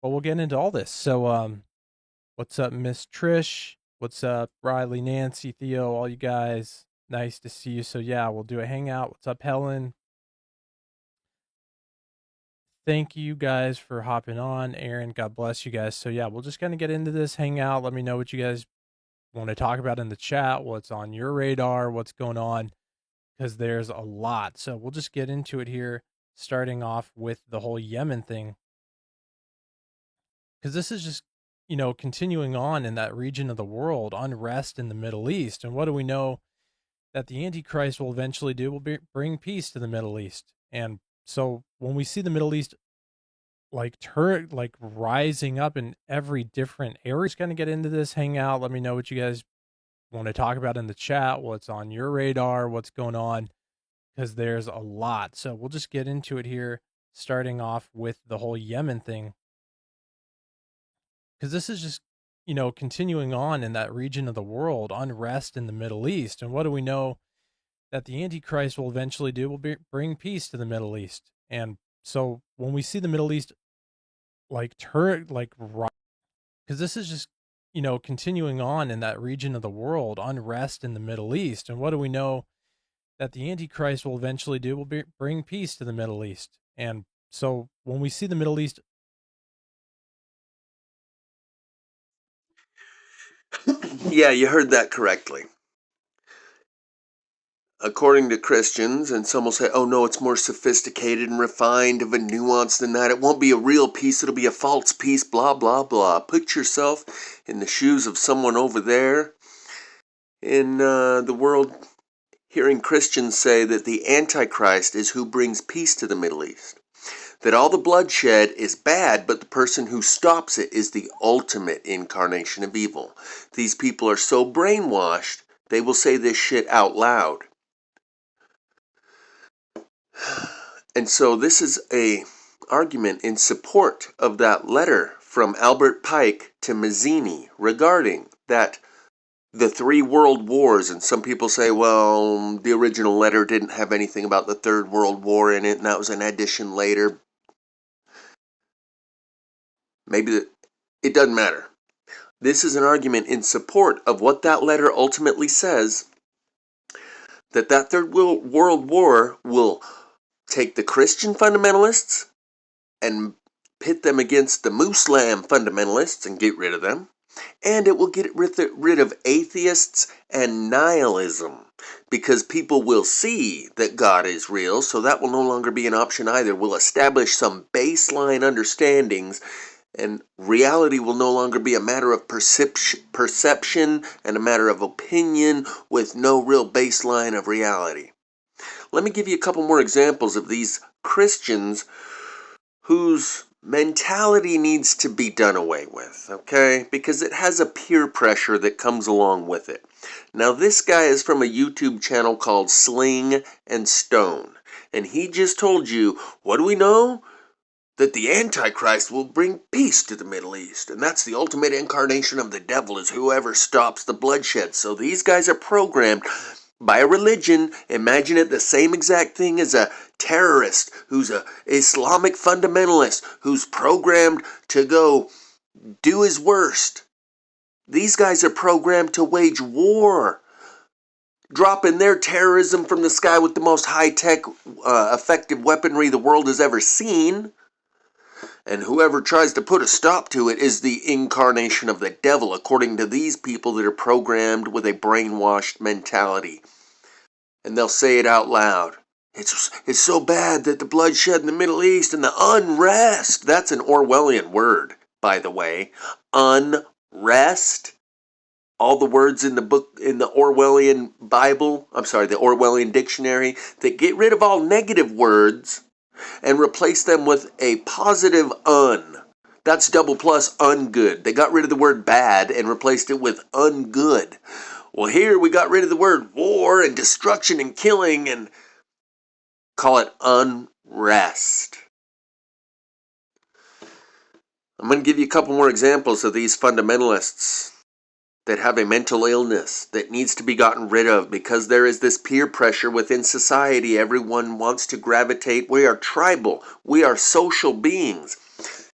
Well, we'll get into all this. So, what's up, Miss Trish? What's up, Riley, Nancy, Theo, all you guys? Nice to see you. So, yeah, we'll do a hangout. What's up, Helen? Thank you guys for hopping on. Aaron, God bless you guys. So, yeah, we'll just kind of get into this hangout. Let me know what you guys want to talk about in the chat, what's on your radar, what's going on, because there's a lot. So, we'll just get into it here, starting off with the whole Yemen thing. Because this is just, continuing on in that region of the world, unrest in the Middle East. And what do we know that the Antichrist will eventually do? Will bring peace to the Middle East. And so when we see the Middle East like rising up in every different area, it's going to get into this hangout. Let me know what you guys want to talk about in the chat, what's on your radar, what's going on, because there's a lot. So we'll just get into it here, starting off with the whole Yemen thing. Because this is just, continuing on in that region of the world, unrest in the Middle East. And what do we know that the Antichrist will eventually do? Will bring peace to the Middle East. And so when we see the Middle East because this is just, continuing on in that region of the world, unrest in the Middle East. And what do we know that the Antichrist will eventually do? Will bring peace to the Middle East. And so when we see the Middle East Yeah, you heard that correctly. According to Christians, and some will say, oh no, it's more sophisticated and refined of a nuance than that. It won't be a real peace, it'll be a false peace, blah, blah, blah. Put yourself in the shoes of someone over there in the world, hearing Christians say that the Antichrist is who brings peace to the Middle East. That all the bloodshed is bad, but the person who stops it is the ultimate incarnation of evil. These people are so brainwashed, they will say this shit out loud. And so this is a argument in support of that letter from Albert Pike to Mazzini regarding that the 3 world wars. And some people say, well, the original letter didn't have anything about the 3rd World War in it, and that was an addition later. Maybe it doesn't matter. This is an argument in support of what that letter ultimately says, that 3rd World War will take the Christian fundamentalists and pit them against the Muslim fundamentalists and get rid of them. And it will get rid of atheists and nihilism, because people will see that God is real, so that will no longer be an option either. We'll establish some baseline understandings, and reality will no longer be a matter of perception and a matter of opinion with no real baseline of reality. Let me give you a couple more examples of these Christians whose mentality needs to be done away with, okay? Because it has a peer pressure that comes along with it. Now, this guy is from a YouTube channel called Sling and Stone, and he just told you, what do we know? That the Antichrist will bring peace to the Middle East, and that's the ultimate incarnation of the devil, is whoever stops the bloodshed. So these guys are programmed by a religion. Imagine it the same exact thing as a terrorist who's a Islamic fundamentalist who's programmed to go do his worst. These guys are programmed to wage war, dropping their terrorism from the sky with the most high-tech, effective weaponry the world has ever seen. And whoever tries to put a stop to it is the incarnation of the devil, according to these people that are programmed with a brainwashed mentality. And they'll say it out loud. It's so bad that the bloodshed in the Middle East and the unrest, that's an Orwellian word, by the way. Unrest. All the words in the book, in the Orwellian Bible, the Orwellian dictionary, that get rid of all negative words and replace them with a positive un. That's double plus ungood. They got rid of the word bad and replaced it with ungood. Well, here we got rid of the word war and destruction and killing and call it unrest. I'm going to give you a couple more examples of these fundamentalists that have a mental illness that needs to be gotten rid of, because there is this peer pressure within society. Everyone wants to gravitate. We are tribal. We are social beings.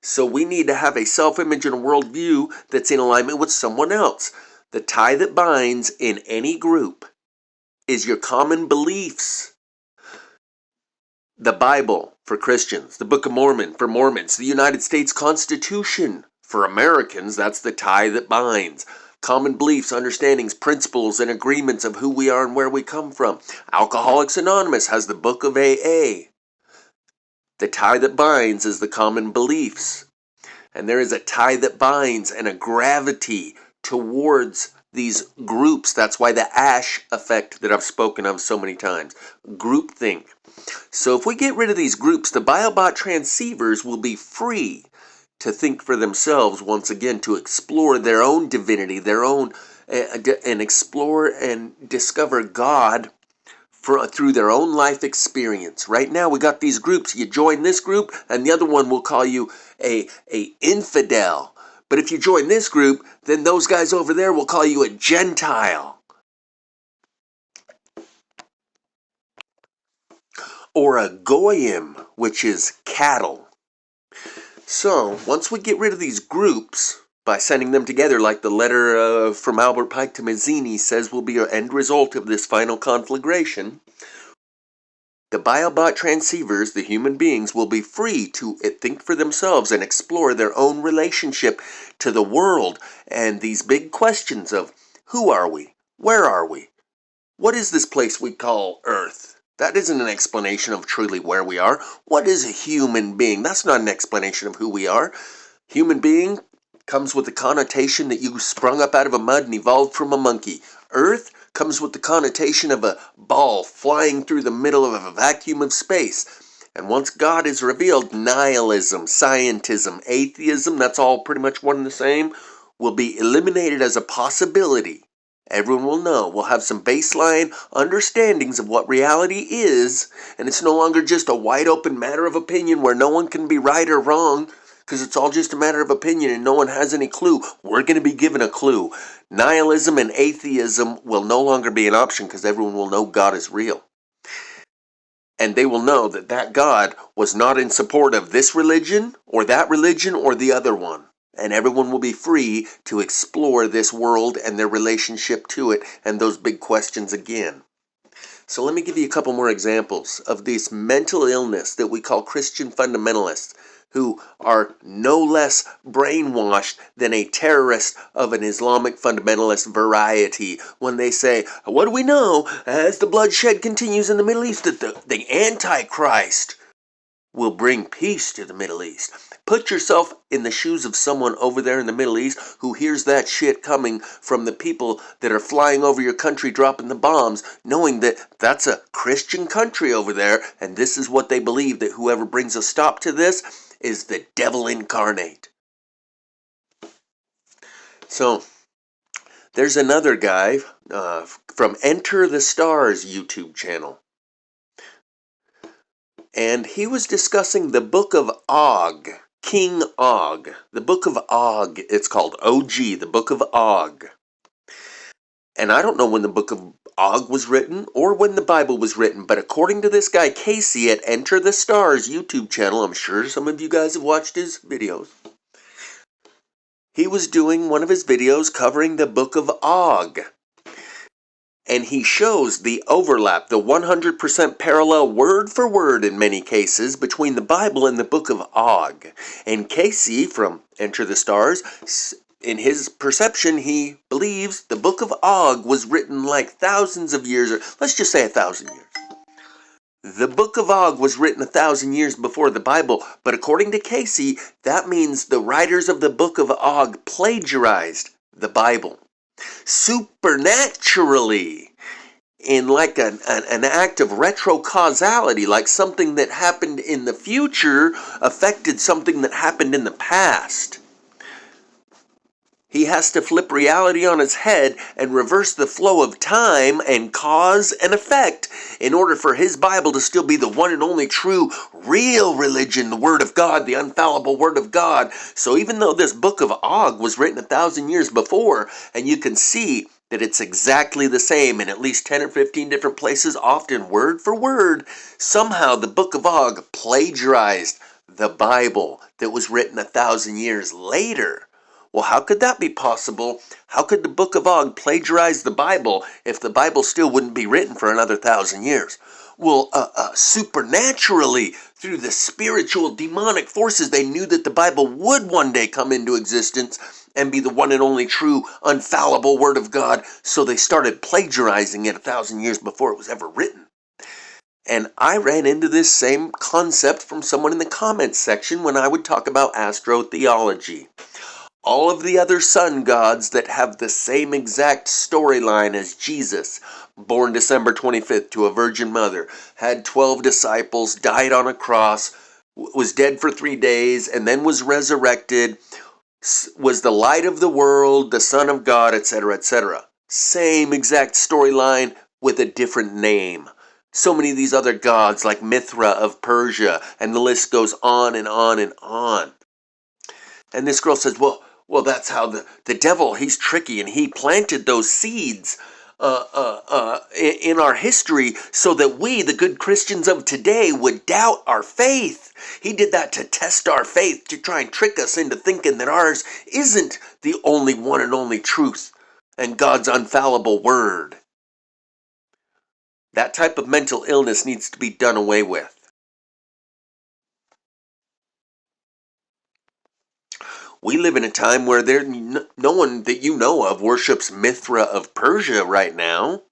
So we need to have a self-image and a worldview that's in alignment with someone else. The tie that binds in any group is your common beliefs. The Bible for Christians, the Book of Mormon for Mormons, the United States Constitution for Americans, that's the tie that binds. Common beliefs, understandings, principles, and agreements of who we are and where we come from. Alcoholics Anonymous has the Book of AA. The tie that binds is the common beliefs. And there is a tie that binds and a gravity towards these groups. That's why the ash effect that I've spoken of so many times. Groupthink. So if we get rid of these groups, the biobot transceivers will be free to think for themselves once again, to explore their own divinity, their own, and explore and discover God through their own life experience. Right now we got these groups. You join this group and the other one will call you a infidel. But if you join this group, then those guys over there will call you a Gentile. Or a goyim, which is cattle. So once we get rid of these groups, by sending them together like the letter from Albert Pike to Mazzini says will be an end result of this final conflagration, the biobot transceivers, the human beings, will be free to think for themselves and explore their own relationship to the world and these big questions of who are we? Where are we? What is this place we call Earth? That isn't an explanation of truly where we are. What is a human being? That's not an explanation of who we are. Human being comes with the connotation that you sprung up out of a mud and evolved from a monkey. Earth comes with the connotation of a ball flying through the middle of a vacuum of space. And once God is revealed, nihilism, scientism, atheism, that's all pretty much one and the same, will be eliminated as a possibility. Everyone will know. We'll have some baseline understandings of what reality is, and it's no longer just a wide open matter of opinion where no one can be right or wrong, because it's all just a matter of opinion and no one has any clue. We're going to be given a clue. Nihilism and atheism will no longer be an option because everyone will know God is real. And they will know that that God was not in support of this religion or the other one. And everyone will be free to explore this world and their relationship to it and those big questions again. So let me give you a couple more examples of this mental illness that we call Christian fundamentalists, who are no less brainwashed than a terrorist of an Islamic fundamentalist variety when they say, what do we know as the bloodshed continues in the Middle East that the Antichrist will bring peace to the Middle East. Put yourself in the shoes of someone over there in the Middle East who hears that shit coming from the people that are flying over your country dropping the bombs, knowing that that's a Christian country over there, and this is what they believe, that whoever brings a stop to this is the devil incarnate. So there's another guy from Enter the Stars YouTube channel. And he was discussing the Book of Og, King Og. The Book of Og, it's called OG, the Book of Og. And I don't know when the Book of Og was written or when the Bible was written, but according to this guy Casey at Enter the Stars YouTube channel, I'm sure some of you guys have watched his videos, he was doing one of his videos covering the Book of Og. And he shows the overlap, the 100% parallel word for word in many cases between the Bible and the Book of Og. And Casey from Enter the Stars, in his perception, he believes the Book of Og was written like thousands of years, or let's just say 1,000 years. The Book of Og was written 1,000 years before the Bible, but according to Casey, that means the writers of the Book of Og plagiarized the Bible. Supernaturally, in like an act of retrocausality, like something that happened in the future affected something that happened in the past. He has to flip reality on his head and reverse the flow of time and cause and effect in order for his Bible to still be the one and only true, real religion, the Word of God, the infallible Word of God. So even though this Book of Og was written 1,000 years before, and you can see that it's exactly the same in at least 10 or 15 different places, often word for word, somehow the Book of Og plagiarized the Bible that was written 1,000 years later. Well, how could that be possible? How could the Book of Og plagiarize the Bible if the Bible still wouldn't be written for another 1,000 years? Well, supernaturally, through the spiritual demonic forces, they knew that the Bible would one day come into existence and be the one and only true, infallible Word of God, so they started plagiarizing it 1,000 years before it was ever written. And I ran into this same concept from someone in the comments section when I would talk about astrotheology. All of the other sun gods that have the same exact storyline as Jesus, born December 25th to a virgin mother, had 12 disciples, died on a cross, was dead for 3 days, and then was resurrected, was the light of the world, the Son of God, etc., etc. Same exact storyline with a different name. So many of these other gods, like Mithra of Persia, and the list goes on and on and on. And this girl says, well, that's how the devil, he's tricky, and he planted those seeds in our history so that we, the good Christians of today, would doubt our faith. He did that to test our faith, to try and trick us into thinking that ours isn't the only one and only truth and God's infallible word. That type of mental illness needs to be done away with. We live in a time where no one that you know of worships Mithra of Persia right now.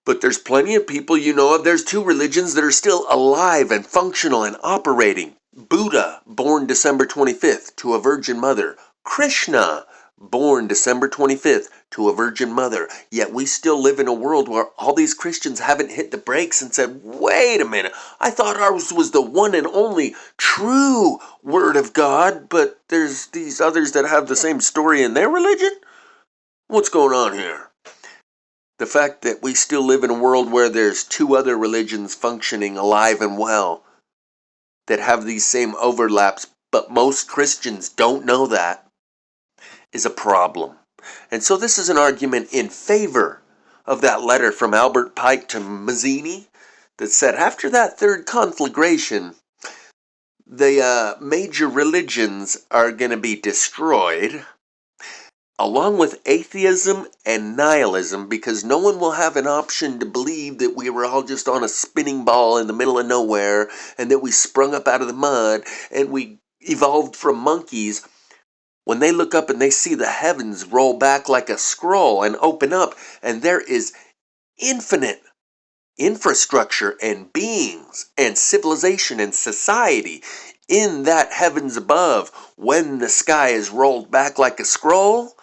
But there's plenty of people you know of. There's 2 religions that are still alive and functional and operating. Buddha, born December 25th to a virgin mother. Krishna, born December 25th to a virgin mother. Yet we still live in a world where all these Christians haven't hit the brakes and said, wait a minute, I thought ours was the one and only true Word of God, but there's these others that have the same story in their religion? What's going on here? The fact that we still live in a world where there's 2 other religions functioning alive and well that have these same overlaps, but most Christians don't know that, is a problem. And so this is an argument in favor of that letter from Albert Pike to Mazzini that said after that third conflagration, the major religions are going to be destroyed, along with atheism and nihilism, because no one will have an option to believe that we were all just on a spinning ball in the middle of nowhere and that we sprung up out of the mud and we evolved from monkeys. When they look up and they see the heavens roll back like a scroll and open up, and there is infinite infrastructure and beings and civilization and society in that heavens above, when the sky is rolled back like a scroll,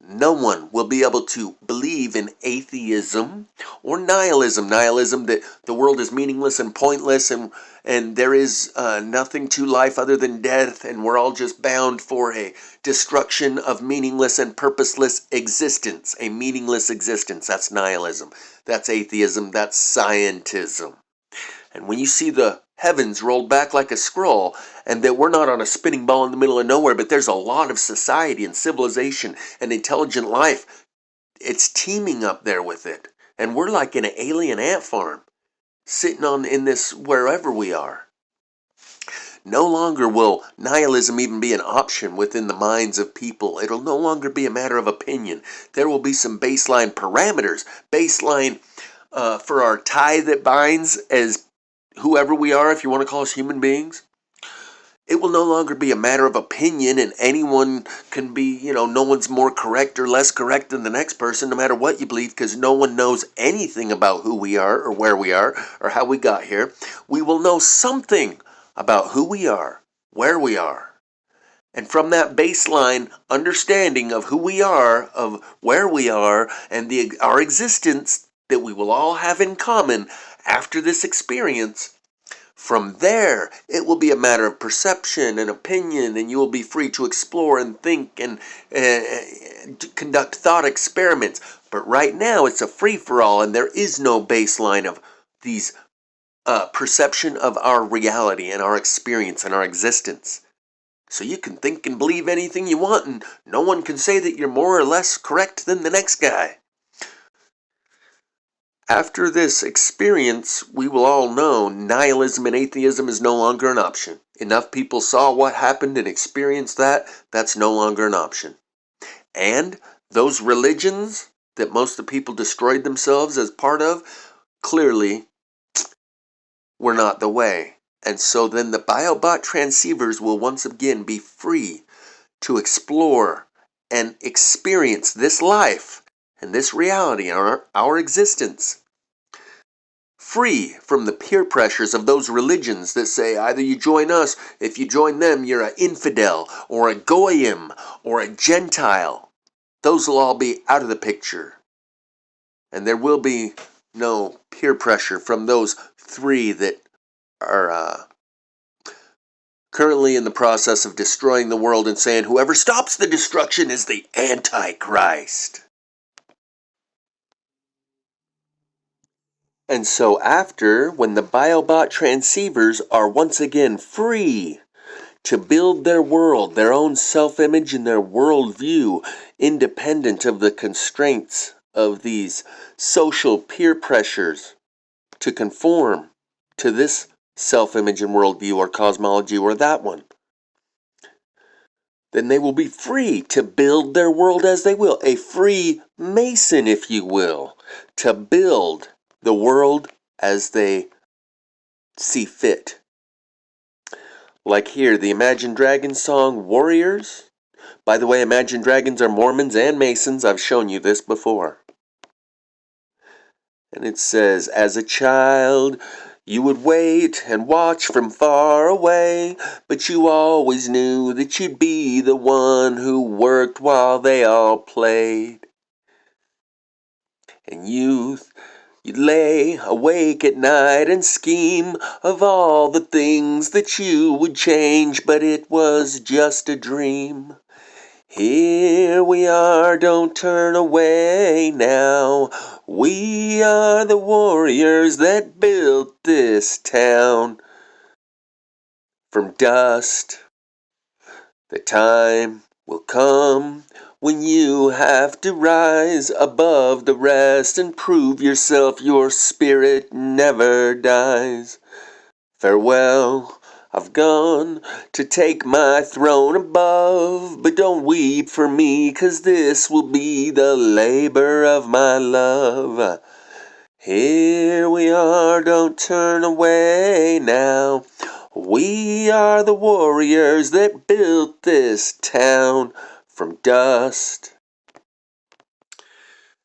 no one will be able to believe in atheism or nihilism. Nihilism, that the world is meaningless and pointless, and there is nothing to life other than death, and we're all just bound for a destruction of meaningless and purposeless existence. A meaningless existence, that's nihilism. That's atheism, that's scientism. And when you see the heavens rolled back like a scroll, and that we're not on a spinning ball in the middle of nowhere, but there's a lot of society and civilization and intelligent life, it's teaming up there with it. And we're like in an alien ant farm, sitting in this wherever we are. No longer will nihilism even be an option within the minds of people. It'll no longer be a matter of opinion. There will be some baseline parameters, baseline for our tie that binds as whoever we are, if you want to call us human beings. It will no longer be a matter of opinion, and anyone can be, no one's more correct or less correct than the next person, no matter what you believe, because no one knows anything about who we are or where we are or how we got here. We will know something about who we are, where we are. And from that baseline understanding of who we are, of where we are, and our existence that we will all have in common after this experience, from there, it will be a matter of perception and opinion, and you will be free to explore and think and conduct thought experiments. But right now, it's a free-for-all, and there is no baseline of these perception of our reality and our experience and our existence. So you can think and believe anything you want, and no one can say that you're more or less correct than the next guy. After this experience, we will all know nihilism and atheism is no longer an option. Enough people saw what happened and experienced that, that's no longer an option. And those religions that most of the people destroyed themselves as part of, clearly were not the way. And so then the biobot transceivers will once again be free to explore and experience this life and this reality and our existence, free from the peer pressures of those religions that say either you join us, if you join them you're an infidel or a goyim or a Gentile. Those will all be out of the picture. And there will be no peer pressure from those three that are currently in the process of destroying the world and saying whoever stops the destruction is the Antichrist. And so after, when the biobot transceivers are once again free to build their world, their own self-image and their worldview, independent of the constraints of these social peer pressures to conform to this self-image and worldview or cosmology or that one, then they will be free to build their world as they will. A free Mason, if you will, to build the world as they see fit. Like here, the Imagine Dragons song, Warriors. By the way, Imagine Dragons are Mormons and Masons. I've shown you this before. And it says, as a child, you would wait and watch from far away, but you always knew that you'd be the one who worked while they all played. In youth, you'd lay awake at night and scheme of all the things that you would change, but it was just a dream. Here we are, don't turn away now. We are the warriors that built this town. From dust, the time will come when you have to rise above the rest and prove yourself. Your spirit never dies. Farewell, I've gone to take my throne above, but don't weep for me, 'cause this will be the labor of my love. Here we are, don't turn away now. We are the warriors that built this town from dust.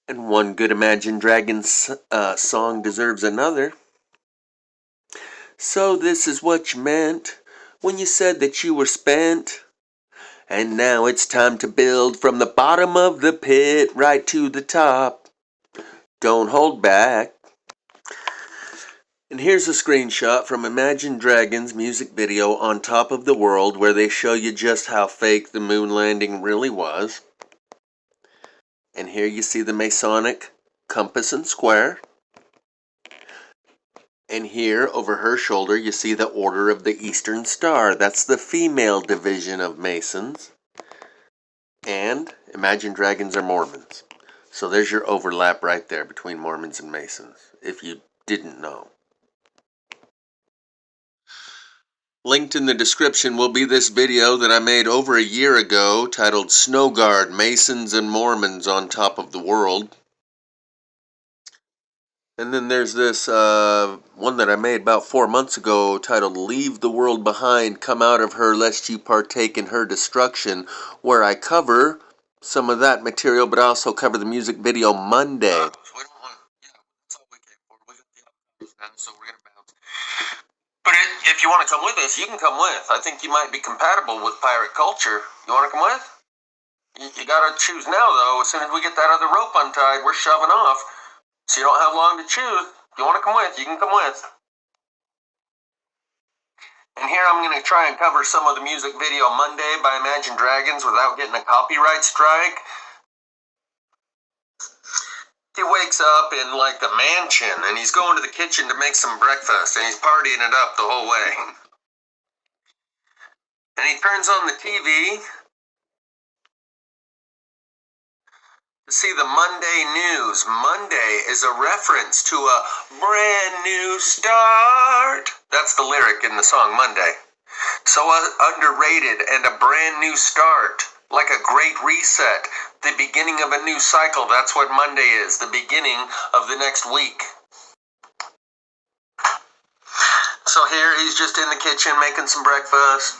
And one good Imagine Dragons song deserves another. So this is what you meant when you said that you were spent. And now it's time to build from the bottom of the pit right to the top. Don't hold back. And here's a screenshot from Imagine Dragons' music video On Top of the World, where they show you just how fake the moon landing really was. And here you see the Masonic compass and square. And here, over her shoulder, you see the Order of the Eastern Star. That's the female division of Masons. And Imagine Dragons are Mormons. So there's your overlap right there between Mormons and Masons, if you didn't know. Linked in the description will be this video that I made over a year ago titled Snow Guard, Masons and Mormons on Top of the World. And then there's this one that I made about 4 months ago titled Leave the World Behind, Come Out of Her Lest You Partake in Her Destruction, where I cover some of that material, but I also cover the music video Monday. But if you want to come with us, you can come with. I think you might be compatible with pirate culture. You want to come with? You gotta choose now, though. As soon as we get that other rope untied, we're shoving off. So you don't have long to choose. If you want to come with, you can come with. And here I'm going to try and cover some of the music video Monday by Imagine Dragons without getting a copyright strike. He wakes up in like the mansion and he's going to the kitchen to make some breakfast and he's partying it up the whole way. And he turns on the TV See, the Monday news. Monday is a reference to a brand new start. That's the lyric in the song Monday. So underrated and a brand new start. Like a great reset. The beginning of a new cycle. That's what Monday is. The beginning of the next week. So here he's just in the kitchen making some breakfast.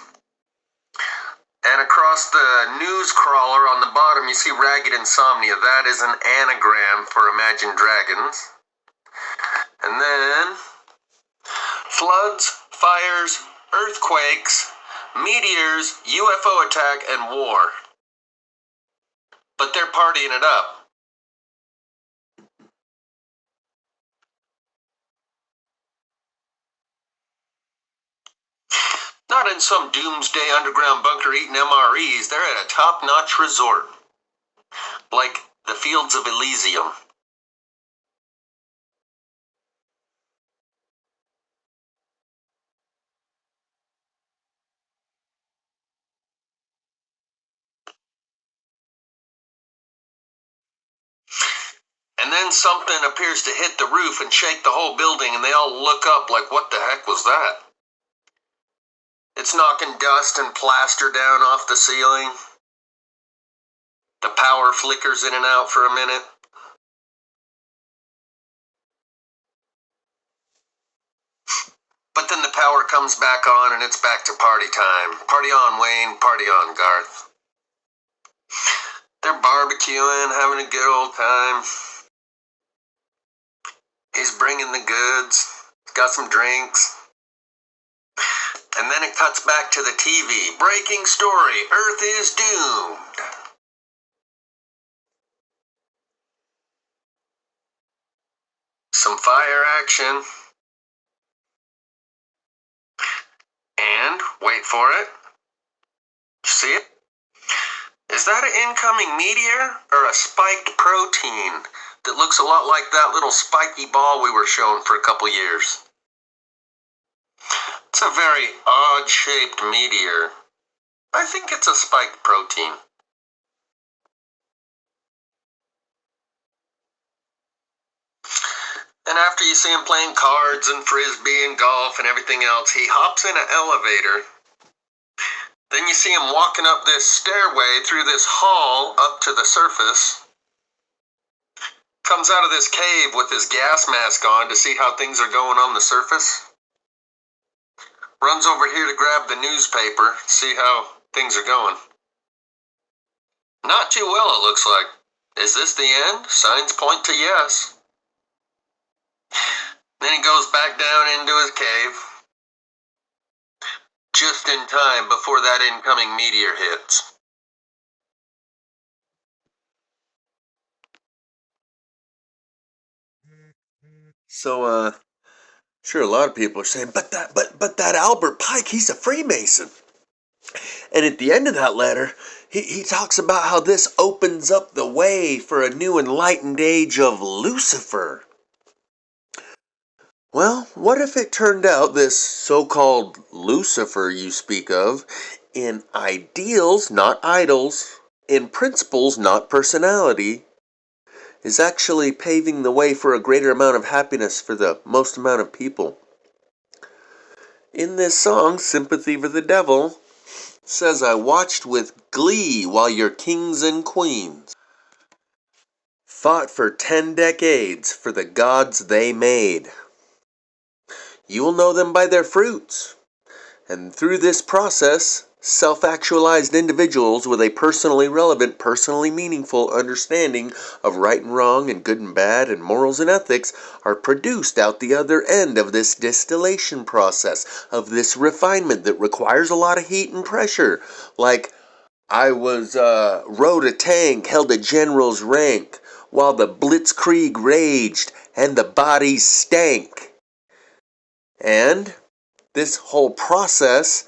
And across the news crawler on the bottom, you see Ragged Insomnia. That is an anagram for Imagine Dragons. And then floods, fires, earthquakes, meteors, UFO attack, and war. But they're partying it up. Not in some doomsday underground bunker eating MREs. They're at a top-notch resort. Like the Fields of Elysium. And then something appears to hit the roof and shake the whole building, and they all look up like, what the heck was that? It's knocking dust and plaster down off the ceiling. The power flickers in and out for a minute. But then the power comes back on and it's back to party time. Party on, Wayne. Party on, Garth. They're barbecuing, having a good old time. He's bringing the goods. He's got some drinks. And then it cuts back to the TV. Breaking story. Earth is doomed. Some fire action. And, wait for it. See it? Is that an incoming meteor or a spiked protein that looks a lot like that little spiky ball we were shown for a couple years? It's a very odd-shaped meteor. I think it's a spiked protein. And after you see him playing cards and frisbee and golf and everything else, he hops in an elevator. Then you see him walking up this stairway through this hall up to the surface. Comes out of this cave with his gas mask on to see how things are going on the surface. Runs over here to grab the newspaper, see how things are going. Not too well, it looks like. Is this the end? Signs point to yes. Then he goes back down into his cave. Just in time before that incoming meteor hits. So, sure, a lot of people are saying, but that Albert Pike, he's a Freemason. And at the end of that letter, he talks about how this opens up the way for a new enlightened age of Lucifer. Well, what if it turned out this so-called Lucifer you speak of, in ideals, not idols, in principles, not personality, is actually paving the way for a greater amount of happiness for the most amount of people? In this song, Sympathy for the Devil, says, I watched with glee while your kings and queens fought for 10 decades for the gods they made. You will know them by their fruits. And through this process, self-actualized individuals with a personally relevant, personally meaningful understanding of right and wrong and good and bad and morals and ethics are produced out the other end of this distillation process, of this refinement that requires a lot of heat and pressure. Like, I rode a tank, held a general's rank, while the blitzkrieg raged and the bodies stank. And this whole process,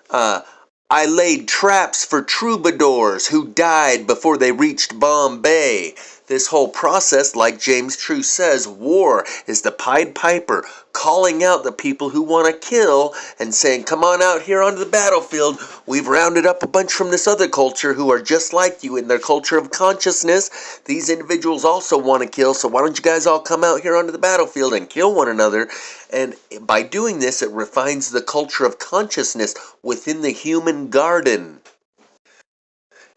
I laid traps for troubadours who died before they reached Bombay. This whole process, like James True says, war is the Pied Piper calling out the people who want to kill and saying, come on out here onto the battlefield. We've rounded up a bunch from this other culture who are just like you in their culture of consciousness. These individuals also want to kill, so why don't you guys all come out here onto the battlefield and kill one another? And by doing this, it refines the culture of consciousness within the human garden,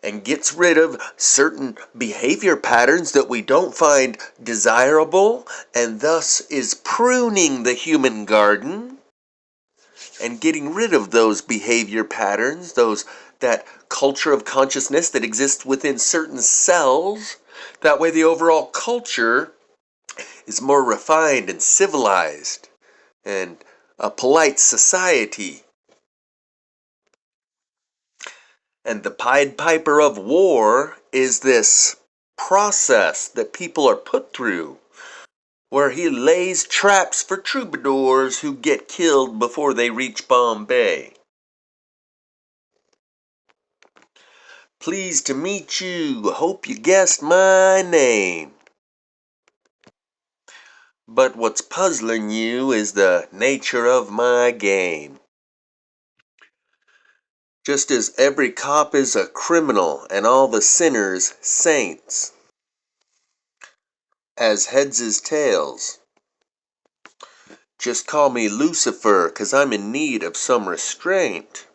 and gets rid of certain behavior patterns that we don't find desirable, and thus is pruning the human garden and getting rid of those behavior patterns, that culture of consciousness that exists within certain cells. That way the overall culture is more refined and civilized and a polite society. And the Pied Piper of war is this process that people are put through, where he lays traps for troubadours who get killed before they reach Bombay. Pleased to meet you. Hope you guessed my name. But what's puzzling you is the nature of my game. Just as every cop is a criminal and all the sinners saints, as heads is tails. Just call me Lucifer, 'cause I'm in need of some restraint.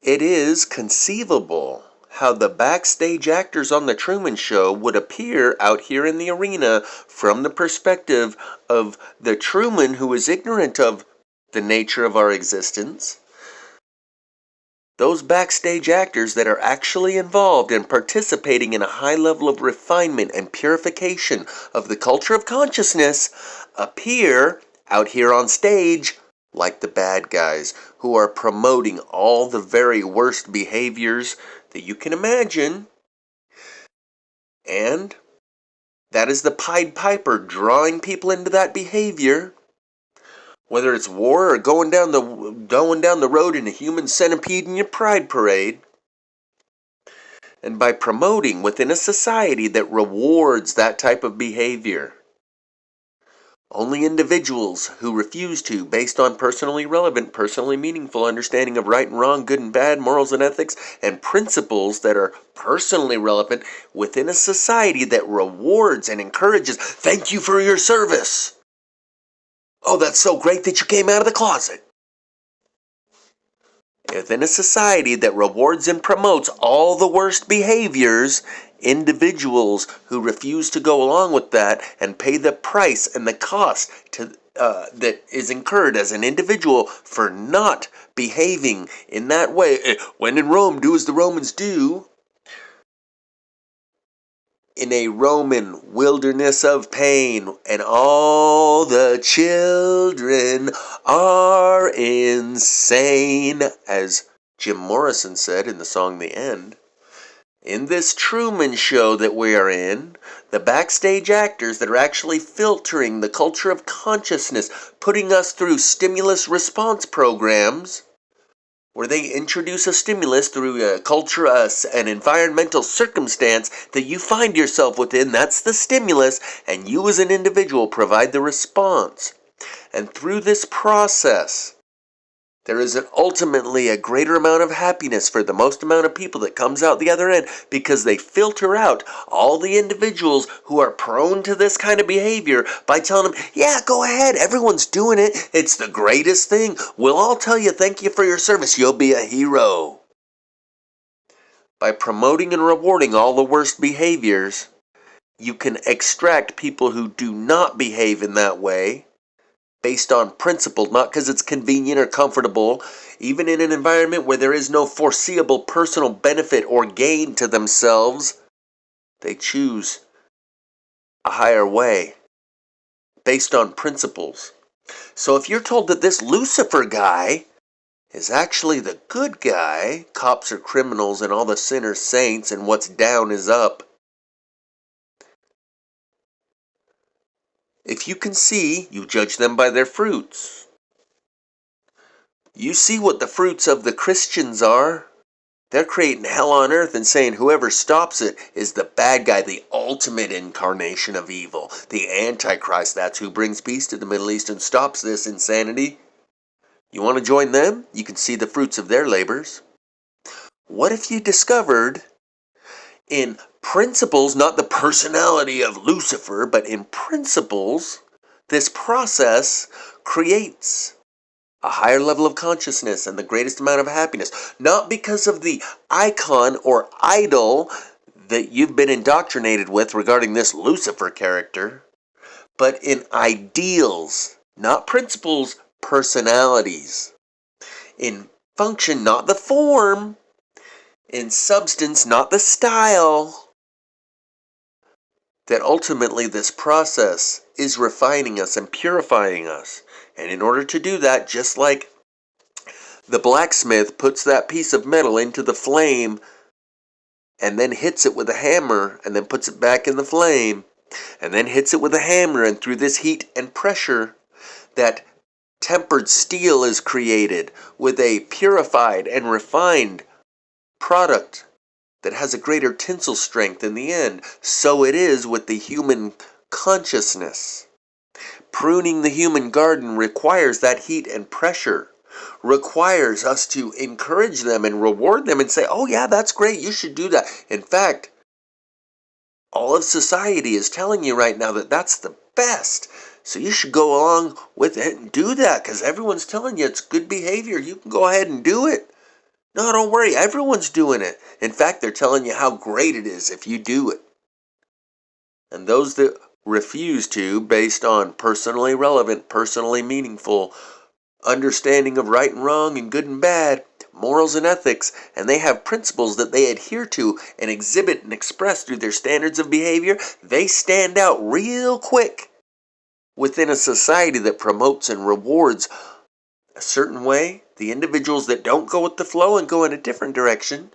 It is conceivable how the backstage actors on The Truman Show would appear out here in the arena from the perspective of the Truman who is ignorant of the nature of our existence. Those backstage actors that are actually involved and participating in a high level of refinement and purification of the culture of consciousness appear out here on stage like the bad guys who are promoting all the very worst behaviors that you can imagine. And that is the Pied Piper drawing people into that behavior. Whether it's war or going down the road in a human centipede in your pride parade. And by promoting within a society that rewards that type of behavior, only individuals who refuse to, based on personally relevant, personally meaningful understanding of right and wrong, good and bad, morals and ethics, and principles that are personally relevant within a society that rewards and encourages, thank you for your service. Oh, that's so great that you came out of the closet. Within a society that rewards and promotes all the worst behaviors, individuals who refuse to go along with that and pay the price and the cost that is incurred as an individual for not behaving in that way. When in Rome, do as the Romans do. In a Roman wilderness of pain, and all the children are insane, as Jim Morrison said in the song The End. In this Truman Show that we are in, the backstage actors that are actually filtering the culture of consciousness, putting us through stimulus response programs, where they introduce a stimulus through a culture, an environmental circumstance that you find yourself within. That's the stimulus, and you as an individual provide the response. And through this process, there is ultimately a greater amount of happiness for the most amount of people that comes out the other end, because they filter out all the individuals who are prone to this kind of behavior by telling them, yeah, go ahead, everyone's doing it, it's the greatest thing, we'll all tell you thank you for your service, you'll be a hero. By promoting and rewarding all the worst behaviors, you can extract people who do not behave in that way based on principle, not because it's convenient or comfortable, even in an environment where there is no foreseeable personal benefit or gain to themselves. They choose a higher way based on principles. So if you're told that this Lucifer guy is actually the good guy, cops are criminals and all the sinners saints and what's down is up, if you can see, you judge them by their fruits. You see what the fruits of the Christians are. They're creating hell on earth and saying whoever stops it is the bad guy, the ultimate incarnation of evil, the Antichrist. That's who brings peace to the Middle East and stops this insanity. You want to join them? You can see the fruits of their labors. What if you discovered in principles, not the personality of Lucifer, but in principles, this process creates a higher level of consciousness and the greatest amount of happiness, not because of the icon or idol that you've been indoctrinated with regarding this Lucifer character, but in ideals, not principles, personalities. In function, not the form. In substance, not the style. That ultimately this process is refining us and purifying us. And in order to do that, just like the blacksmith puts that piece of metal into the flame and then hits it with a hammer and then puts it back in the flame and then hits it with a hammer, and through this heat and pressure, that tempered steel is created with a purified and refined product that has a greater tensile strength in the end. So it is with the human consciousness. Pruning the human garden requires that heat and pressure, requires us to encourage them and reward them and say, oh yeah, that's great, you should do that. In fact, all of society is telling you right now that that's the best. So you should go along with it and do that because everyone's telling you it's good behavior. You can go ahead and do it. No, don't worry, everyone's doing it. In fact, they're telling you how great it is if you do it. And those that refuse to, based on personally relevant, personally meaningful understanding of right and wrong and good and bad, morals and ethics, and they have principles that they adhere to and exhibit and express through their standards of behavior, they stand out real quick within a society that promotes and rewards a certain way. The individuals that don't go with the flow and go in a different direction,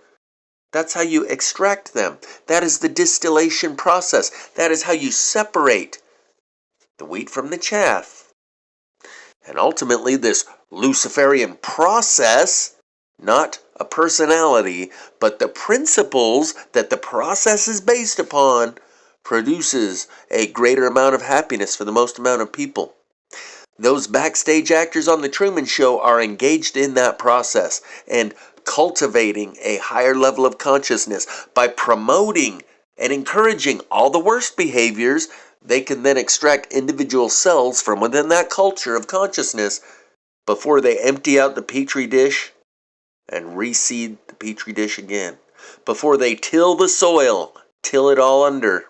that's how you extract them. That is the distillation process. That is how you separate the wheat from the chaff. And ultimately, this Luciferian process, not a personality, but the principles that the process is based upon, produces a greater amount of happiness for the most amount of people. Those backstage actors on The Truman Show are engaged in that process and cultivating a higher level of consciousness by promoting and encouraging all the worst behaviors. They can then extract individual cells from within that culture of consciousness before they empty out the petri dish and reseed the petri dish again. Before they till the soil, till it all under,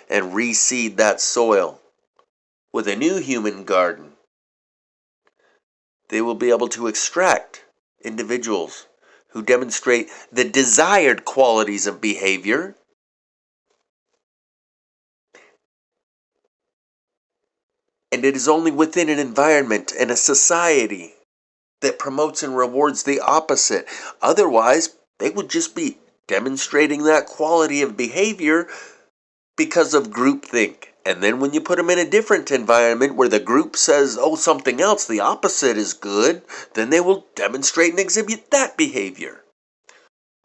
and reseed that soil with a new human garden. They will be able to extract individuals who demonstrate the desired qualities of behavior and it is only within an environment and a society that promotes and rewards the opposite. Otherwise, they would just be demonstrating that quality of behavior because of groupthink. And then when you put them in a different environment where the group says, oh, something else, the opposite is good, then they will demonstrate and exhibit that behavior.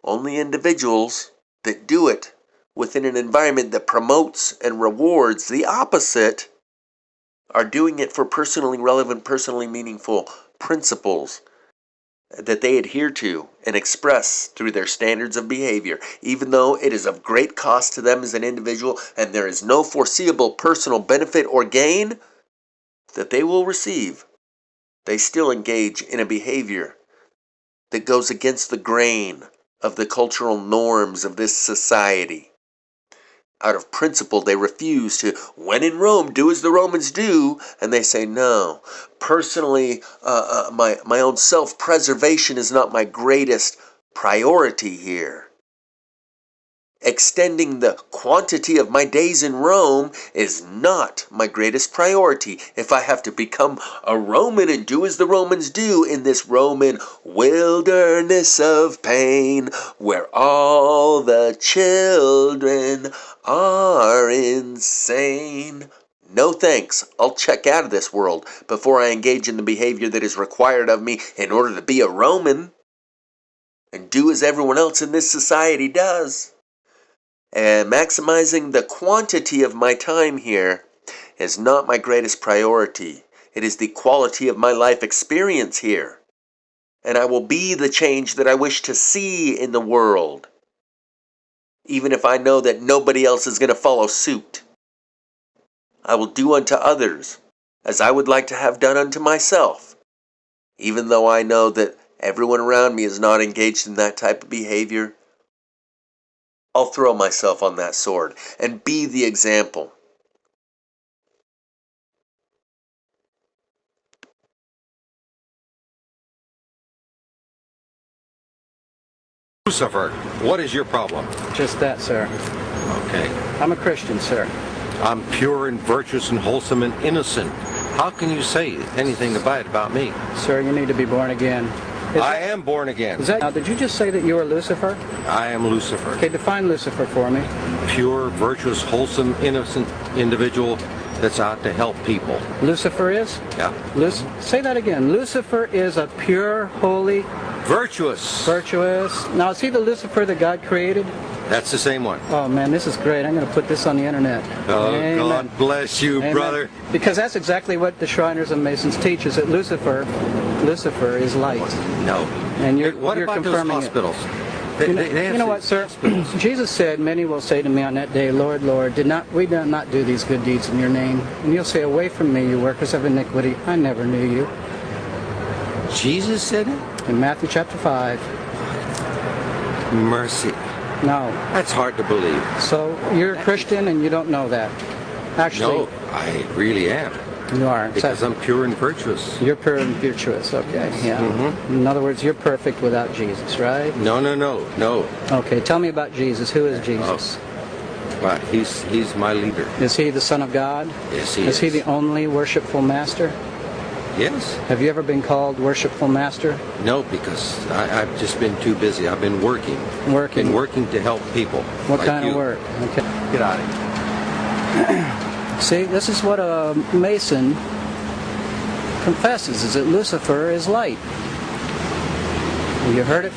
Only individuals that do it within an environment that promotes and rewards the opposite are doing it for personally relevant, personally meaningful principles that they adhere to and express through their standards of behavior, even though it is of great cost to them as an individual and there is no foreseeable personal benefit or gain that they will receive. They still engage in a behavior that goes against the grain of the cultural norms of this society. Out of principle, they refuse to, when in Rome, do as the Romans do, and they say, no, personally, my own self-preservation is not my greatest priority here. Extending the quantity of my days in Rome is not my greatest priority. If I have to become a Roman and do as the Romans do in this Roman wilderness of pain, where all the children are insane. No thanks. I'll check out of this world before I engage in the behavior that is required of me in order to be a Roman. and do as everyone else in this society does. And maximizing the quantity of my time here is not my greatest priority. It is the quality of my life experience here. And I will be the change that I wish to see in the world, even if I know that nobody else is going to follow suit. I will do unto others as I would like to have done unto myself, even though I know that everyone around me is not engaged in that type of behavior. I'll throw myself on that sword and be the example. Lucifer, what is your problem? Just that, sir. Okay. I'm a Christian, sir. I'm pure and virtuous and wholesome and innocent. How can you say anything bad about me? Sir, you need to be born again. I am born again. Now, did you just say that you are Lucifer? I am Lucifer. Okay, define Lucifer for me. Pure, virtuous, wholesome, innocent individual that's out to help people. Lucifer is? Yeah. Say that again. Lucifer is a pure, holy, virtuous. Now, is he the Lucifer that God created? That's the same one. Oh, man, this is great. I'm going to put this on the internet. Oh, Amen. God bless you, Amen. brother. Because that's exactly what the Shriners and Masons teach, is that Lucifer is light. No. And you're What about those confirming hospitals? You know what, sir? Jesus said, "Many will say to me on that day, Lord, Lord, we did not do these good deeds in your name? And you'll say, away from me, you workers of iniquity, I never knew you." Jesus said it? In Matthew chapter 5. Mercy. No. That's hard to believe. So you're a Christian and you don't know that? Actually, No, I really am. you are. Because I'm pure and virtuous. You're pure and virtuous, okay, yeah. Mm-hmm. In other words, you're perfect without Jesus, right? No. Okay, tell me about Jesus. Who is Jesus? Well, he's my leader. Is he the Son of God? Yes, he is. Is he the only worshipful master? Yes. Have you ever been called worshipful master? No, because I've just been too busy. I've been working. Been working to help people. What like kind you. of work? Okay. Get out of here. See, this is what a Mason confesses, is that Lucifer is light. You heard it